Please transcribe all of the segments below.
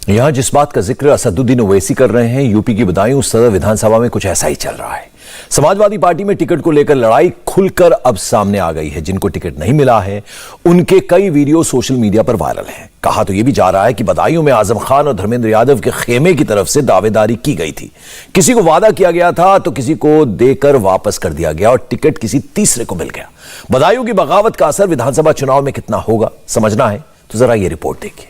यहां जिस बात का जिक्र असदुद्दीन ओवैसी कर रहे हैं, यूपी की बदायूं सदर विधानसभा में कुछ ऐसा ही चल रहा है। समाजवादी पार्टी में टिकट को लेकर लड़ाई खुलकर अब सामने आ गई है। जिनको टिकट नहीं मिला है उनके कई वीडियो सोशल मीडिया पर वायरल हैं। कहा तो यह भी जा रहा है कि बदायूं में आजम खान और धर्मेंद्र यादव के खेमे की तरफ से दावेदारी की गई थी। किसी को वादा किया गया था तो किसी को देकर वापस कर दिया गया और टिकट किसी तीसरे को मिल गया। बदायूं की बगावत का असर विधानसभा चुनाव में कितना होगा समझना है तो जरा यह रिपोर्ट देखिए।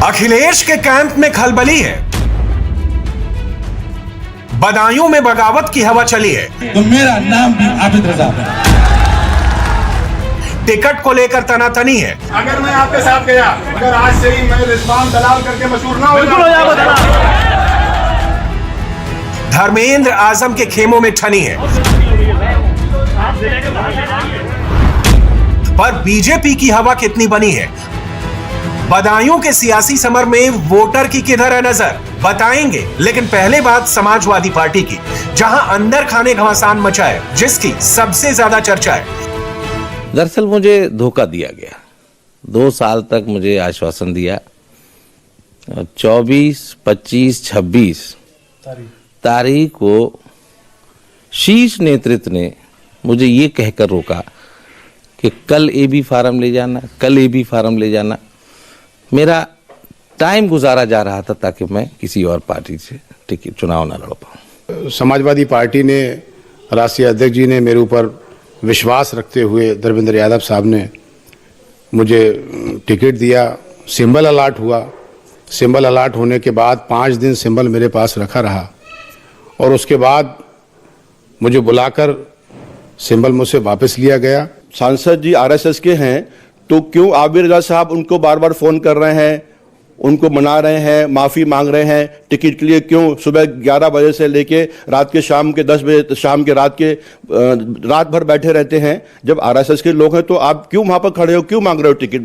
अखिलेश के कैंप में खलबली है, बदायूं में बगावत की हवा चली है। तो मेरा नाम भी आबिद रजा है। टिकट को लेकर तनातनी है। अगर मैं आपके साथ गया, अगर आज से ही मैं रिजवान दलाल करके मशहूर ना हो जाऊं। धर्मेंद्र आजम के खेमों में ठनी है, पर बीजेपी की हवा कितनी बनी है? बदायूं के सियासी समर में वोटर की किधर है नजर, बताएंगे। लेकिन पहले बात समाजवादी पार्टी की, जहां अंदर खाने घमासान मचा है, जिसकी सबसे ज्यादा चर्चा है। दरअसल मुझे धोखा दिया गया। 2 साल तक मुझे आश्वासन दिया। 24, 25, 26 तारीख को शीर्ष नेतृत्व ने मुझे ये कहकर रोका कि कल एबी फार्म ले जाना, कल एबी फार्म ले जाना। मेरा टाइम गुजारा जा रहा था ताकि मैं किसी और पार्टी से टिकट चुनाव न लड़ पाऊं। समाजवादी पार्टी ने, राष्ट्रीय अध्यक्ष जी ने मेरे ऊपर विश्वास रखते हुए धर्मेंद्र यादव साहब ने मुझे टिकट दिया। सिंबल अलाट हुआ। सिंबल अलाट होने के बाद 5 दिन सिंबल मेरे पास रखा रहा और उसके बाद मुझे बुलाकर सिंबल मुझसे वापस लिया गया। सांसद जी आरएसएस के हैं तो क्यों आबिद रजा साहब उनको बार बार फोन कर रहे हैं, उनको मना रहे हैं, माफी मांग रहे हैं टिकट के लिए? क्यों सुबह 11 बजे से लेके रात के शाम के 10 बजे शाम के रात भर बैठे रहते हैं? जब आरएसएस के लोग हैं तो आप क्यों वहां पर खड़े हो, क्यों मांग रहे हो टिकट?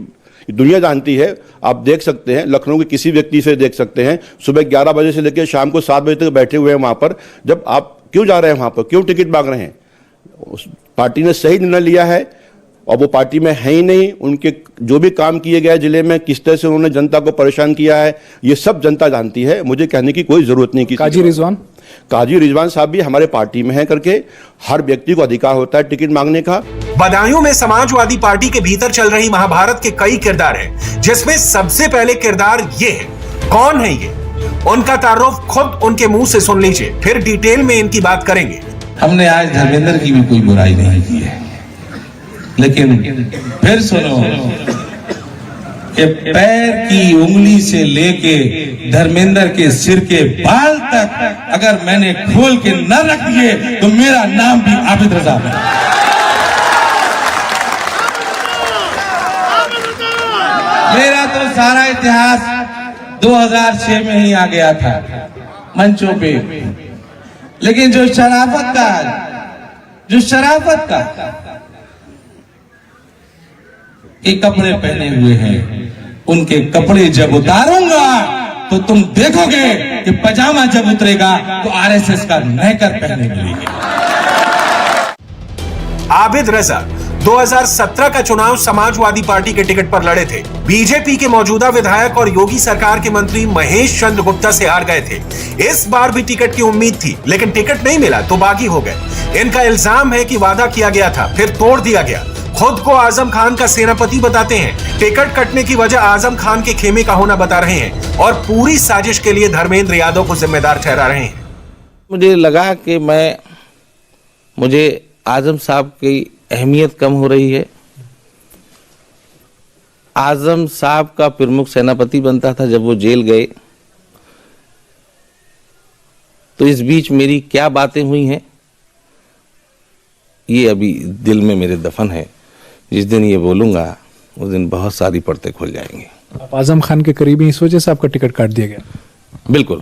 दुनिया जानती है, आप देख सकते हैं, लखनऊ के किसी व्यक्ति से देख सकते हैं, सुबह 11 बजे से लेकर शाम को 7 बजे तक बैठे हुए हैं वहां पर। जब आप क्यों जा रहे हैं वहां पर, क्यों टिकट मांग रहे हैं? उस पार्टी ने सही निर्णय लिया है और वो पार्टी में है ही नहीं। उनके जो भी काम किए गए जिले में, किस तरह से उन्होंने जनता को परेशान किया है, ये सब जनता जानती है। मुझे कहने की कोई जरूरत नहीं। काजी रिजवान साहब भी हमारे पार्टी में है करके हर व्यक्ति को अधिकार होता है टिकट मांगने का। बदायूं में समाजवादी पार्टी के भीतर चल रही महाभारत के कई किरदार हैं, जिसमें सबसे पहले किरदार ये है। कौन है ये? उनका तारुफ खुद उनके मुंह से सुन लीजिए, फिर डिटेल में इनकी बात करेंगे। हमने आज धर्मेंद्र की भी कोई बुराई नहीं की है, लेकिन फिर सुनो कि पैर की उंगली से लेके धर्मेंद्र के सिर के बाल तक अगर मैंने खोल के न रख दिए तो मेरा नाम भी आबिद रजा है। मेरा तो सारा इतिहास 2006 में ही आ गया था मंचों पे, लेकिन जो शराफत का के कपड़े पहने हुए हैं, उनके कपड़े जब उतारूंगा तो तुम देखोगे कि पजामा जब उतरेगा तो आरएसएस का नेकर पहने मिलेंगे। आबिद रजा 2017 का चुनाव समाजवादी पार्टी के टिकट पर लड़े थे। बीजेपी के मौजूदा विधायक और योगी सरकार के मंत्री महेश चंद्र गुप्ता से हार गए थे। इस बार भी टिकट की उम्मीद थी, लेकिन टिकट नहीं मिला तो बागी हो गए। इनका इल्जाम है कि वादा किया गया था, फिर तोड़ दिया गया। खुद को आजम खान का सेनापति बताते हैं। टिकट कटने की वजह आजम खान के खेमे का होना बता रहे हैं और पूरी साजिश के लिए धर्मेंद्र यादव को जिम्मेदार ठहरा रहे हैं। मुझे लगा कि मुझे आजम साहब की अहमियत कम हो रही है। आजम साहब का प्रमुख सेनापति बनता था जब वो जेल गए, तो इस बीच मेरी क्या बातें हुई हैं ये अभी दिल में मेरे दफन है। जिस दिन ये बोलूंगा उस दिन बहुत सारी परतें खुल जाएंगी। आप आजम खान के करीबी, इस वजह से आपका टिकट काट दिया गया? बिल्कुल,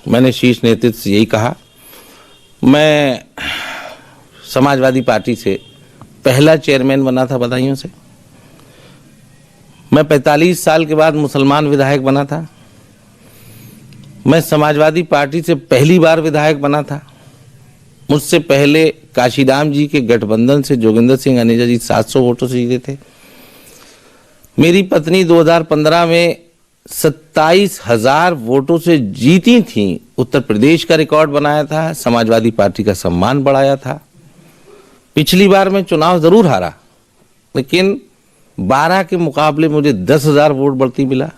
मैंने शीर्ष नेतृत्व से यही कहा। मैं समाजवादी पार्टी से पहला चेयरमैन बना था बदायूं से। मैं 45 साल के बाद मुसलमान विधायक बना था। मैं समाजवादी पार्टी से पहली बार विधायक बना था। मुझसे पहले काशीराम जी के गठबंधन से जोगिंदर सिंह अनेजा जी 700 वोटों से जीते थे। मेरी पत्नी 2015 में 27,000 वोटों से जीती थी। उत्तर प्रदेश का रिकॉर्ड बनाया था, समाजवादी पार्टी का सम्मान बढ़ाया था। पिछली बार मैं चुनाव जरूर हारा, लेकिन 12 के मुकाबले मुझे 10,000 वोट बढ़ती मिला।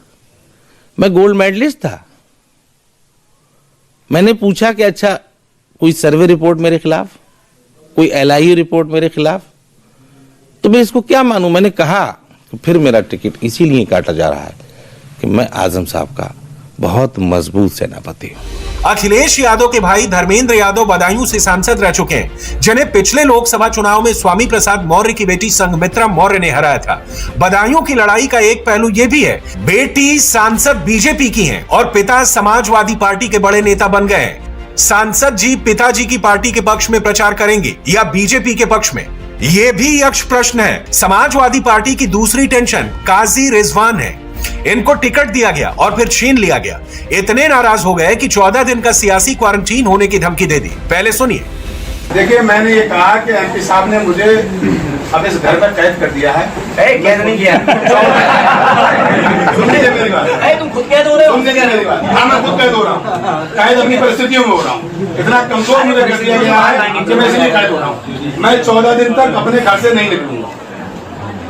मैं गोल्ड मेडलिस्ट था। मैंने पूछा कि अच्छा, कोई सर्वे रिपोर्ट मेरे खिलाफ, कोई LIU रिपोर्ट मेरे खिलाफ, तो मैं इसको क्या मानूं। मैंने कहा कि फिर मेरा टिकट इसीलिए काटा जा रहा है कि मैं आजम साहब का बहुत मजबूत सेनापति हूं। अखिलेश यादव के भाई धर्मेंद्र यादव बदायूं से सांसद रह चुके हैं, जिन्हें पिछले लोकसभा चुनाव में स्वामी प्रसाद मौर्य की बेटी संघमित्रा मौर्य ने हराया था। बदायूं की लड़ाई का एक पहलू यह भी है, बेटी सांसद बीजेपी की है और पिता समाजवादी पार्टी के बड़े नेता बन गए हैं। सांसद जी पिताजी की पार्टी के पक्ष में प्रचार करेंगे या बीजेपी के पक्ष में, ये भी यक्ष प्रश्न है। समाजवादी पार्टी की दूसरी टेंशन काजी रिजवान है। इनको टिकट दिया गया और फिर छीन लिया गया। इतने नाराज हो गए कि 14 दिन का सियासी क्वारंटीन होने की धमकी दे दी। पहले सुनिए। देखिए, मैंने ये कहा कि MP साहब ने मुझे अब इस घर में कैद कर दिया है। कैद नहीं किया। सुनिए मेरी बात। तुम खुद कैद हो रहे हो। सुनिए मेरी बात। हाँ, मैं खुद कैद हो रहा हूँ। कैद अपनी परिस्थितियों में हो रहा हूँ। इतना कमजोर मुझे कर दिया गया है कि मैं इसलिए कैद हो रहा हूँ। मैं 14 दिन तक अपने घर से नहीं निकलूंगा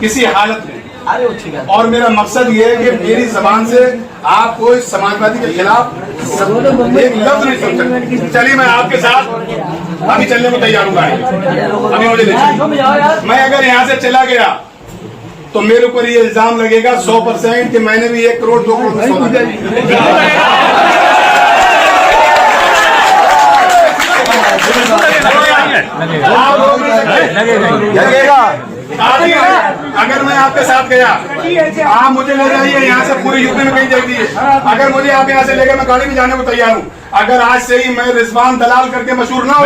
किसी हालत में। और मेरा मकसद ये है कि मेरी जबान से आप कोई समाजवादी के खिलाफ एक लफ्ज नहीं सुन सकते। चलिए, मैं आपके साथ अभी चलने को तैयार हूँ। अभी मुझे देखिए, मैं अगर यहाँ से चला गया तो मेरे ऊपर ये इल्जाम लगेगा 100% कि मैंने भी 1 करोड़ 2 करोड़ में सोना लगेगा। अगर मैं आपके साथ गया, आप मुझे ले जाइए यहाँ से, पूरी यूपी में कहीं देख दीजिए। अगर मुझे आप यहाँ से ले गए, मैं गाड़ी में जाने को तैयार हूँ। अगर आज से ही मैं रिजवान दलाल करके मशहूर ना हो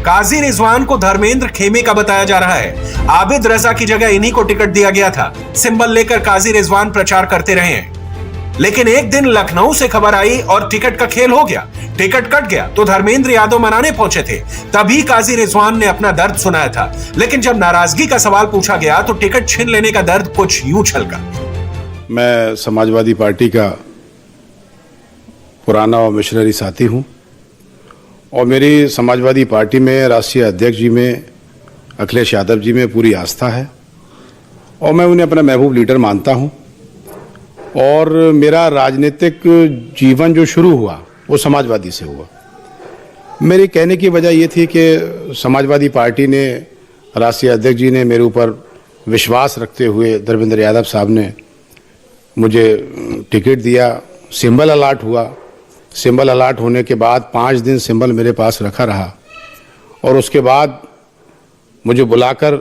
काजी रिजवान को धर्मेंद्र खेमे का बताया जा रहा है। आबिद रजा की जगह इन्हीं को टिकट दिया गया था। सिंबल लेकर काजी रिजवान प्रचार करते रहे हैं, लेकिन एक दिन लखनऊ से खबर आई और टिकट का खेल हो गया। टिकट कट गया तो धर्मेंद्र यादव मनाने पहुंचे थे। तभी काजी रिजवान ने अपना दर्द सुनाया था, लेकिन जब नाराजगी का सवाल पूछा गया तो टिकट छीन लेने का दर्द कुछ यूं छलका। मैं समाजवादी पार्टी का पुराना और मिशनरी साथी हूं और मेरी समाजवादी पार्टी में राष्ट्रीय अध्यक्ष जी में अखिलेश यादव जी में पूरी आस्था है और मैं उन्हें अपना महबूब लीडर मानता हूं। और मेरा राजनीतिक जीवन जो शुरू हुआ वो समाजवादी से हुआ। मेरे कहने की वजह ये थी कि समाजवादी पार्टी ने, राष्ट्रीय अध्यक्ष जी ने मेरे ऊपर विश्वास रखते हुए धर्मेंद्र यादव साहब ने मुझे टिकट दिया। सिंबल अलाट हुआ। सिंबल अलाट होने के बाद 5 दिन सिंबल मेरे पास रखा रहा और उसके बाद मुझे बुलाकर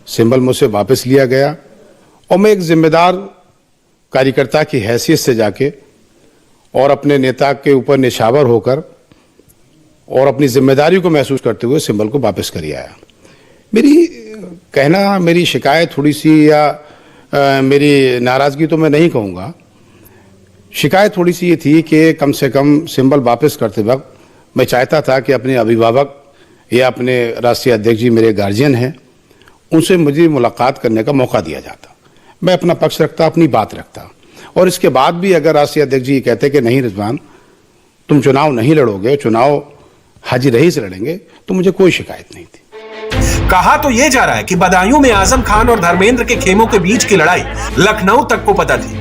सिंबल मुझसे वापस लिया गया और मैं एक जिम्मेदार कार्यकर्ता की हैसियत से जाके और अपने नेता के ऊपर निछावर होकर और अपनी जिम्मेदारी को महसूस करते हुए सिंबल को वापस कर आया। मेरी शिकायत थोड़ी सी या मेरी नाराज़गी तो मैं नहीं कहूँगा, शिकायत थोड़ी सी ये थी कि कम से कम सिंबल वापस करते वक्त मैं चाहता था कि अपने अभिभावक या अपने राष्ट्रीय अध्यक्ष जी मेरे गार्जियन हैं, उनसे मुझे मुलाकात करने का मौका दिया जाता। मैं अपना पक्ष रखता, अपनी बात रखता और इसके बाद भी अगर राष्ट्रीय अध्यक्ष जी कहते कि नहीं रिजवान, तुम चुनाव नहीं लड़ोगे, चुनाव हाजी रईस से लड़ेंगे, तो मुझे कोई शिकायत नहीं थी। कहा तो यह जा रहा है कि बदायूं में आजम खान और धर्मेंद्र के खेमों के बीच की लड़ाई लखनऊ तक को पता थी,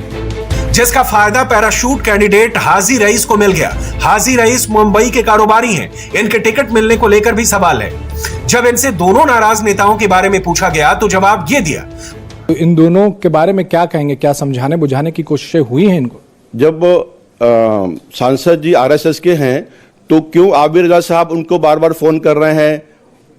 जिसका फायदा पैराशूट कैंडिडेट हाजी रईस को मिल गया। हाजी रईस मुंबई के कारोबारी हैं। इनके टिकट मिलने को लेकर भी सवाल है। जब इनसे दोनों नाराज नेताओं के बारे में पूछा गया तो जवाब ये दिया। तो इन दोनों के बारे में क्या कहेंगे? क्या समझाने बुझाने की कोशिशें हुई हैं इनको? जब सांसद जी RSS के हैं तो क्यों आबिद रजा साहब उनको बार बार फोन कर रहे हैं,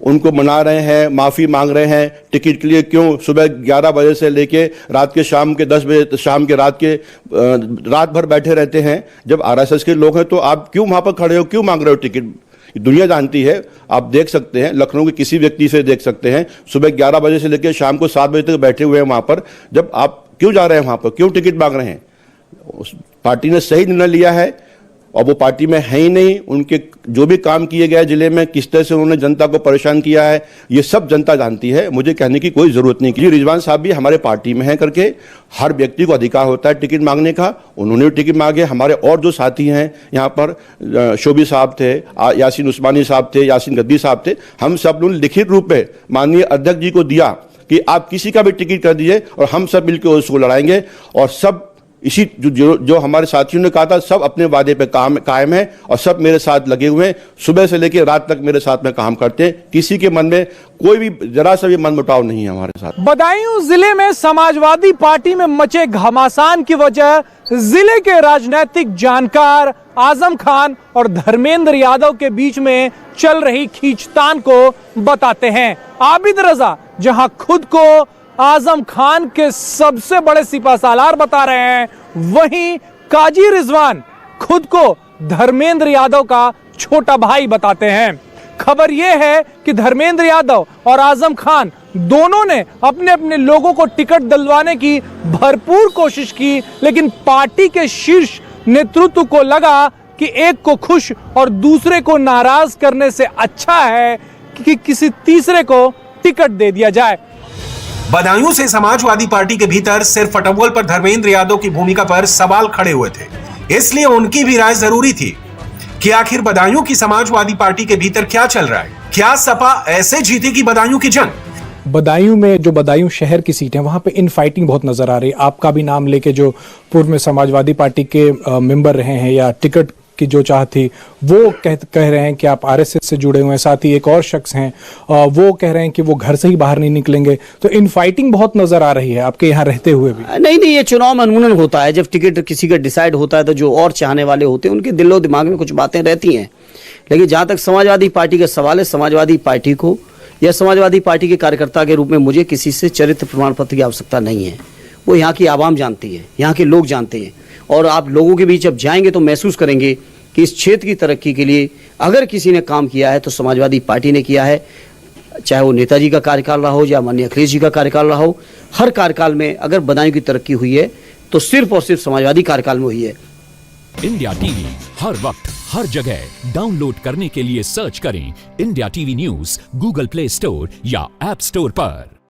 उनको मना रहे हैं, माफी मांग रहे हैं टिकट के लिए? क्यों सुबह 11 बजे से लेके रात के शाम के 10 बजे, शाम के रात भर बैठे रहते हैं? जब RSS के लोग हैं तो आप क्यों वहां पर खड़े हो, क्यों मांग रहे हो टिकट? दुनिया जानती है, आप देख सकते हैं, लखनऊ के किसी व्यक्ति से देख सकते हैं, सुबह 11 बजे से लेकर शाम को 7 बजे तक बैठे हुए हैं वहां पर। जब आप क्यों जा रहे हैं वहां पर, क्यों टिकट मांग रहे हैं? उस पार्टी ने सही निर्णय लिया है और वो पार्टी में है ही नहीं। उनके जो भी काम किए गए जिले में, किस तरह से उन्होंने जनता को परेशान किया है, ये सब जनता जानती है, मुझे कहने की कोई जरूरत नहीं। कि रिजवान साहब भी हमारे पार्टी में है करके हर व्यक्ति को अधिकार होता है टिकट मांगने का, उन्होंने भी टिकट मांगे। हमारे और जो साथी हैं यहाँ पर, शोभी साहब थे, यासीन उस्मानी साहब थे, यासीन गद्दी साहब थे, हम सब लोग लिखित रूप में माननीय अध्यक्ष जी को दिया कि आप किसी का भी टिकट कर दीजिए और हम सब मिलकर उसको लड़ाएंगे। और सब इसी जो हमारे साथियों ने कहा था, सब अपने वादे पे कायम है और सब मेरे साथ लगे हुए हैं। सुबह से लेकर रात तक मेरे साथ में काम करते हैं। किसी के मन में कोई भी जरा सा भी मनमुटाव नहीं है हमारे साथ। बदायूं जिले में समाजवादी पार्टी में मचे घमासान की वजह जिले के राजनीतिक जानकार आजम खान और धर्मेंद्र यादव के बीच में चल रही खींचतान को बताते हैं। आबिद रजा जहां खुद को आजम खान के सबसे बड़े सिपाहसालार बता रहे हैं, वहीं काजी रिजवान खुद को धर्मेंद्र यादव का छोटा भाई बताते हैं। खबर यह है कि धर्मेंद्र यादव और आजम खान दोनों ने अपने अपने लोगों को टिकट दिलवाने की भरपूर कोशिश की, लेकिन पार्टी के शीर्ष नेतृत्व को लगा कि एक को खुश और दूसरे को नाराज करने से अच्छा है कि किसी तीसरे को टिकट दे दिया जाए। बदायूं से समाजवादी पार्टी के भीतर सिर्फ फटोवल पर धर्मेंद्र यादव की भूमिका पर सवाल खड़े हुए थे, इसलिए उनकी भी राय जरूरी थी कि आखिर बदायूं की समाजवादी पार्टी के भीतर क्या चल रहा है। क्या सपा ऐसे जीतेगी बदायूं की जंग? बदायूं में जो बदायूं शहर की सीट है वहां पे इनफाइटिंग बहुत नजर आ रही है। आपका भी नाम लेके जो पूर्व में समाजवादी पार्टी के मेंबर रहे हैं या टिकट की जो चाह थी, वो कह रहे हैं कि आप आरएसएस से जुड़े हुए हैं। साथ ही एक और शख्स हैं, वो कह रहे हैं कि वो घर से ही बाहर नहीं निकलेंगे। तो इनफाइटिंग बहुत नजर आ रही है आपके यहाँ रहते हुए भी। नहीं, ये चुनाव में अनूनन होता है। जब टिकट किसी का डिसाइड होता है तो जो और चाहने वाले होते हैं उनके दिलो दिमाग में कुछ बातें रहती हैं। लेकिन जहां तक समाजवादी पार्टी का सवाल है, समाजवादी पार्टी को या समाजवादी पार्टी के कार्यकर्ता के रूप में मुझे किसी से चरित्र प्रमाण पत्र की आवश्यकता नहीं है। वो यहाँ की आवाम जानती है, यहाँ के लोग जानते हैं। और आप लोगों के बीच जब जाएंगे तो महसूस करेंगे कि इस क्षेत्र की तरक्की के लिए अगर किसी ने काम किया है तो समाजवादी पार्टी ने किया है। चाहे वो नेताजी का कार्यकाल रहा हो या माननीय अखिलेश जी का कार्यकाल रहा हो, हर कार्यकाल में अगर बदायूं की तरक्की हुई है तो सिर्फ और सिर्फ समाजवादी कार्यकाल में हुई है। इंडिया टीवी हर वक्त हर जगह डाउनलोड करने के लिए सर्च करें India TV news Google play store या ऐप स्टोर पर।